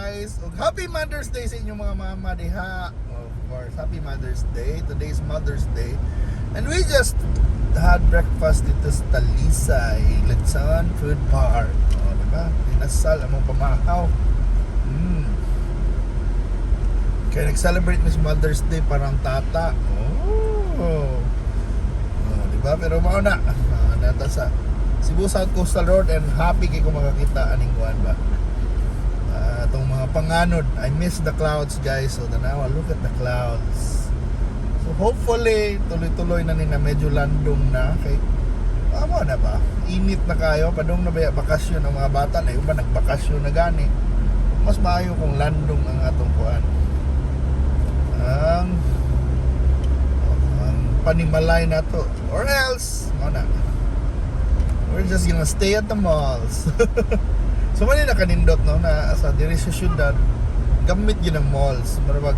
guys. Ug Happy Mother's Day sa inyong mga mama diha. Of course, Happy Mother's Day. Today's Mother's Day. And we just had breakfast dito sa Talisay, Lechon Food Park. Oh, diba? Pinasal among pamahaw. Kaya nag-celebrate Miss Mother's Day parang tata. Oh, diba? Pero mauna. Nata sa Cebu South Coastal Road and happy kay kung makakita aning kuan ba. Itong mga panganod. I miss the clouds, guys. So now look at the clouds. So hopefully tuloy-tuloy na nila, medyo landong na kay na ba? Init na kayo, padong na ba bakasyon ang mga bata na iba nagbakasyon na gani. Mas maayo kung landong ang atong kuan. Ang panimalay na to, or else we're just gonna stay at the malls. So mali na kanindot no na sa diri sa syudad gamit yun ang malls. Marabag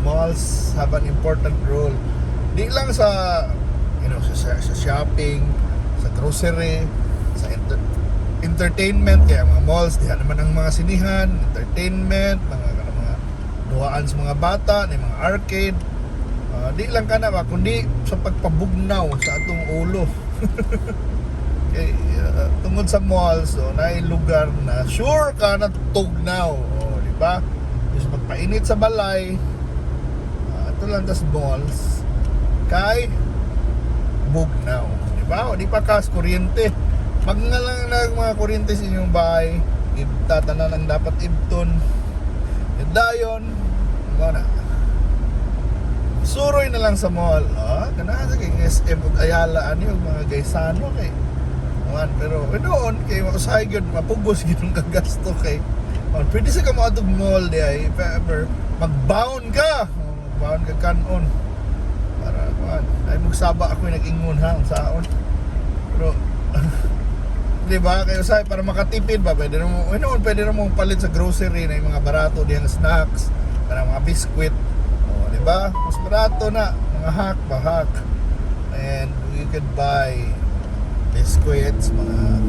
malls have an important role. Di lang sa sa shopping, sa grocery, sa entertainment, kaya mga malls diha naman ang mga sinihan, entertainment, mga duhaan sa mga bata, na mga arcade. Di lang kana ba kundi sa pagpabugnaw sa atong ulo. Okay, tungod sa malls, na lugar na sure ka na tugnaw, di ba? Just magpainit sa balay, ito lang tas malls kay bugnaw, di ba? O di pa kas kuryente, lang na mga kuryente sa inyong bahay, tatanan ang dapat ibton, dayon na suroy na lang sa mall. Ganahan sa kay SM ug Ayala ani yung mga gaysano kay pero doon kay mausahay gyud mapugos gyud ang kagasto kay pwede sa ka mo atong mall di ay ever magbound ka kanon para ay magsaba ako nag-ingon ha saon pero di ba kayo say para makatipid ba pwede na mo palit sa grocery na yung mga barato diyang snacks para mga biskwit di ba mas barato na mga hack and you could buy biscuits, mga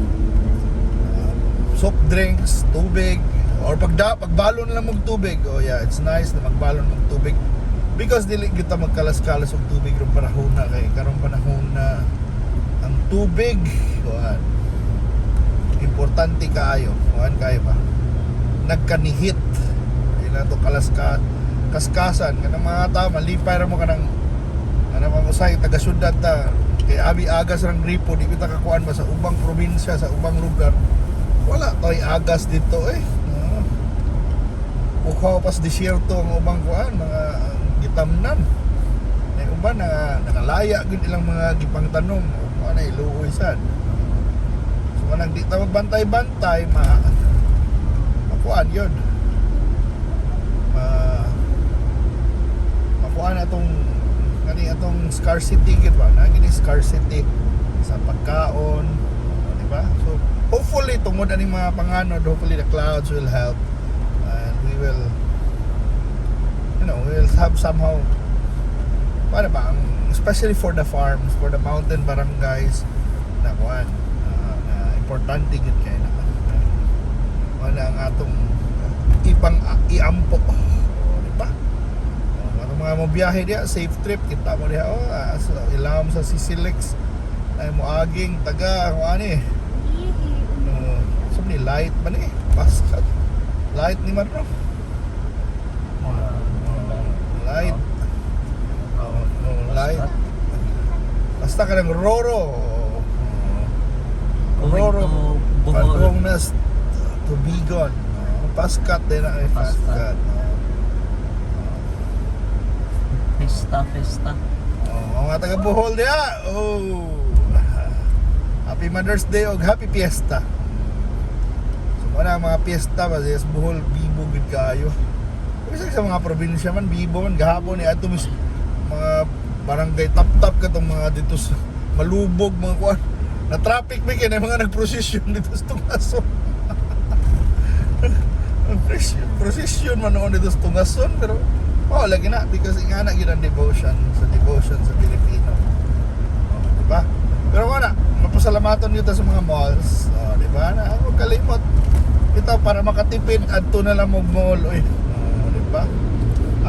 soft drinks, tubig, or pagbalon lang mong tubig. Oh yeah, it's nice na magbalon mong tubig because dili kita magkalas-kalas og tubig ron panahon na kay karong panahon na ang tubig importante kaayo kayo ba nagkanihit ila to kaskasan kanang mga tama lipay ra mo kanang mga usay taga syudad ta kay abi agas rang gripo di kita kakuan ba sa ubang probinsya sa ubang lugar wala toy agas dito ukaw pas disyerto ang ubang kuan mga gitamnan ay uban na nakalaya gud ilang mga gipang tanom o ana iluoy sad so kanang di ta magbantay-bantay makuan yun makuan atong scarcity gid ba na gini scarcity sa pagkaon di ba so hopefully tungod ani mga panganod hopefully the clouds will help and we will we'll have somehow para ba especially for the farms for the mountain barangays na kuan na importante gid kay na wala ang atong iampo di ba mga mobiyahe dia safe trip kita mo dia ilam sa Sisilix ay moaging taga ani ni light ba ni paskat light ni man light light basta ka ng Roro padung na Tubigon paskat din na paskat Festa. Mga taga Bohol diya. Happy Mother's Day o Happy Fiesta. So mga fiesta ba sa Bohol bibo gid kaayo. Kasi sa mga probinsya man bibo man gahapon ni ato mga barangay tap katong mga dito sa Malubog mga kuan. Na traffic ba kay mga nagprosesyon dito sa Tungason. Procession man noon dito sa Tungason pero lagi na because ingana yun ang devotion sa Pilipino diba? Pero mapasalamaton dito sa mga malls diba? Na huwag kalimot Ito para makatipid adto na lang og mall oy. Di ba?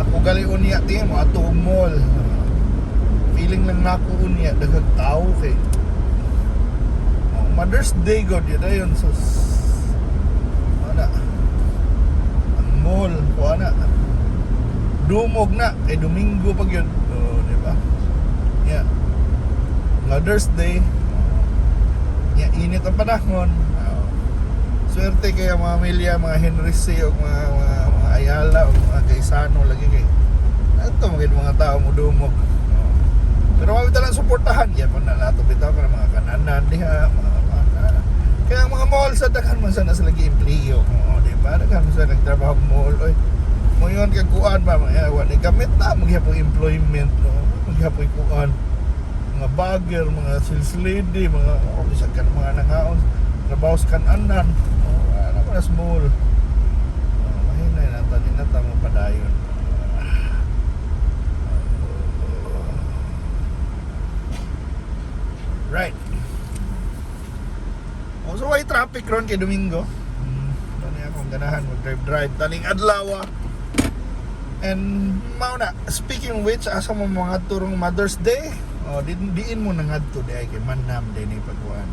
Ako gali unya tingin mo adto og mall. Feeling lang nako unya daghang tao kay Mother's Day god yun ayun so ana ang mall ko ana dumog na kay Domingo pag yun di ba? Yeah. Mother's Day init ang panahon. Swerte kaya mga Amelia, mga Henry C o mga Ayala o mga Gaisano lagi kay ito mga tao mo dumog. Pero mabit lang suportahan yan pa na nato bitaw ka mga kananan diha kaya ang mga mall sa daghan man sana sila gi-empleo. Di ba? Daghan man sila nagtrabaho sa mall oy. Mo yon kay kuan ba mga wala gamit na magihapon employment no. Magihapon kuan mga bagger, mga sales lady, mga bisag kan mga nangaon trabaho sa kananan. Ano ko na small. Mahinay na tani na tamo padayon. Right. So why traffic ron kay Domingo? Tani akong ganahan mag-drive taning adlaw. And mao na, speaking of which, asa mo mga turong Mother's Day? Diin mo nang adto di ay kay Manam day ni pagkuan.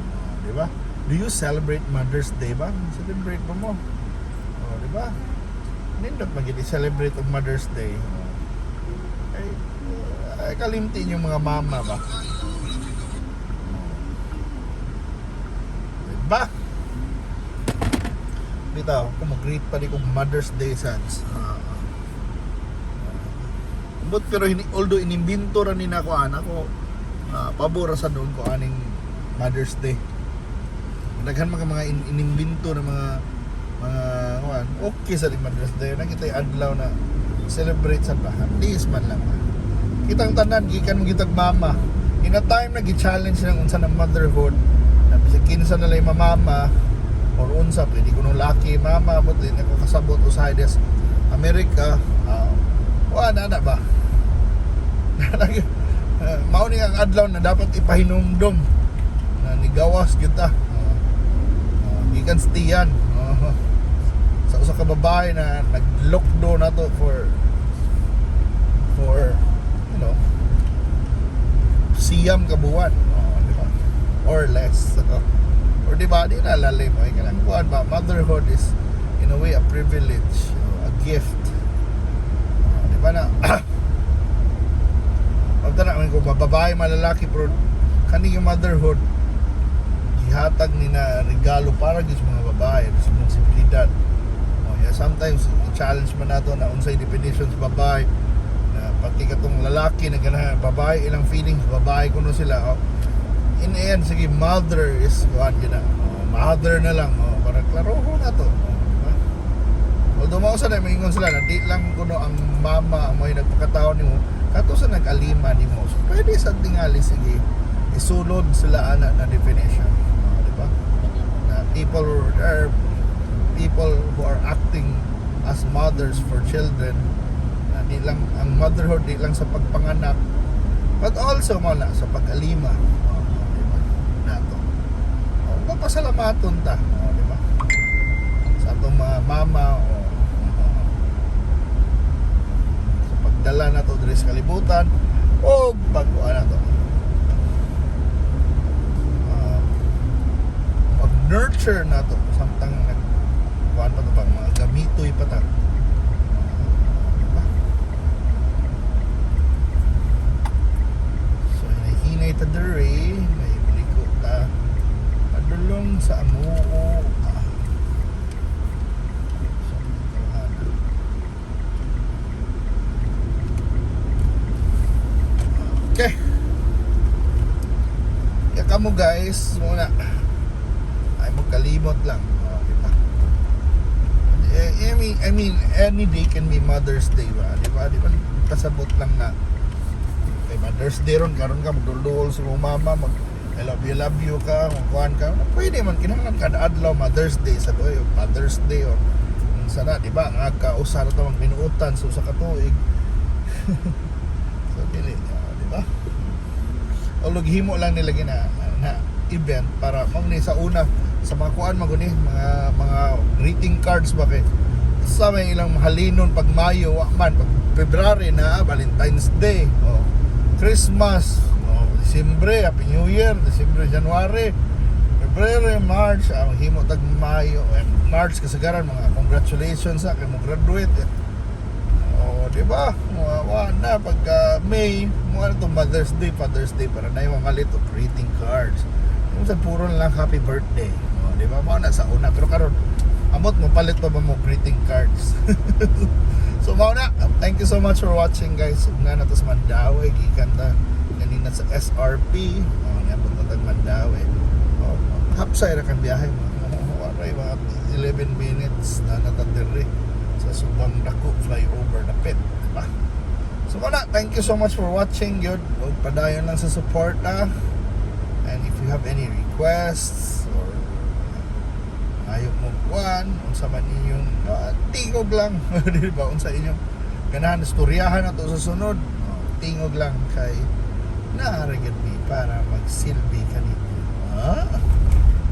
Di ba? Do you celebrate Mother's Day ba? Celebrate ba mo? Di ba? Nindot magid celebrate og Mother's Day. Ay kalimti yung mga mama ba? Ba? Bitaw, kung mag-greet pa di kong Mother's Day sans. But pero although inimbento ra ni nako anak ko, pabor sa doon ko aning Mother's Day. Daghan mga inimbento na mga okay sa Mother's Day. Nakita yung adlaw na celebrate sa bahan. Diis man lang. Kitang tanan gikan mo gitag mama. In a time na gi-challenge ng unsa ng motherhood. Kinsa na lang mama or unsa pwede ko nung lucky mama but din ako kasabot usahay des Amerika wala na ba mao ni ang adlaw na dapat ipahinumdom na nigawas kita gikan stiyan sa usa ka babae na nag-lockdown nato for you know siyam ka buwan or less or di ba di nalalim ay kanang kuan ba motherhood is in a way a privilege a gift di ba na pagtana man ko babae malalaki pero kani yung motherhood gihatag ni na regalo para gid sa mga babae responsibilidad sometimes i-challenge man nato na unsay definition sa babae na pati katong lalaki na ganahan babae ilang feelings babae kuno sila in the end, sige, mother is kuhan yun na. Mother na lang. Para klaro ho na to. Diba? Although mausa na, maingon sila na di lang kuno ang mama ang may nagpakataon ni mo. Kato sa nag-alima ni mo. So, pwede sa tingali, sige, isulod sila ana na definition. Diba? Na people who are acting as mothers for children. Na di lang, ang motherhood di lang sa pagpanganak. But also, muna, sa pag-alima. Nato. Papasalamaton ta, di ba? Sa atong mga mama sa pagdala nato diri sa kalibutan o pagkuan nato. Pag-nurture nato samtang nagkuan pa to pang mga gamitoy pa ta. Diba? So hinay ta diri padulong sa amuo okay kaya kamo guys muna ay magkalimot lang diba? I mean any day can be Mother's Day ba diba kasabot lang na kay Mother's Day ron karon ka magdulduol sa mama I love you ka, kuhaan ka. Pwede man, kinahanglan kada adlaw, Mother's Day sa doy, Father's Day, o sana, di ba, nga kausara ito mga binuutan, so sa katuig. So, dili, di ba? O lughimo lang nila na event para magni sa una, sa mga kuhaan maguni, mga greeting cards ba kay sa may ilang halinon pag Mayo wa man pag February na Valentine's Day Christmas Disyembre Happy New Year Disyembre January February March himo tag Mayo March kasagaran mga congratulations sa kay mo graduate di ba wa na pag May mo to Mother's Day Father's Day para na yung mga little greeting cards sa puro na lang happy birthday di ba mo na sa una pero karon amot mo palit pa ba mo greeting cards so mao na thank you so much for watching guys ug na natos Mandawi gikan ta kanina sa SRP niabot na tag Mandawi hapsay ra kan biyahe waray mga 11 minutes na natadiri sa Subang Dako flyover na pit diba so mao na thank you so much for watching yun ug padayon lang sa support and if you have any requests or ayaw mo buwan unsa man inyong tingog lang di ba unsa inyong ganahan istoryahan nato sa sunod tingog lang kay naaragid mi para magsilbi kanito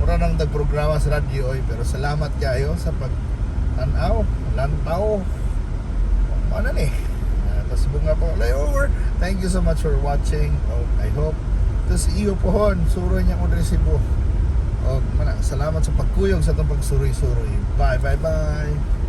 mura nang nagprograma sa radyo pero salamat kayo sa pag-tanaw lantaw ano ni tapos bunga po layover thank you so much for watching I hope tapos iyo pohon suro niya ko resibo salamat sa pagkuyog sa itong pagsuroy-suroy. Bye.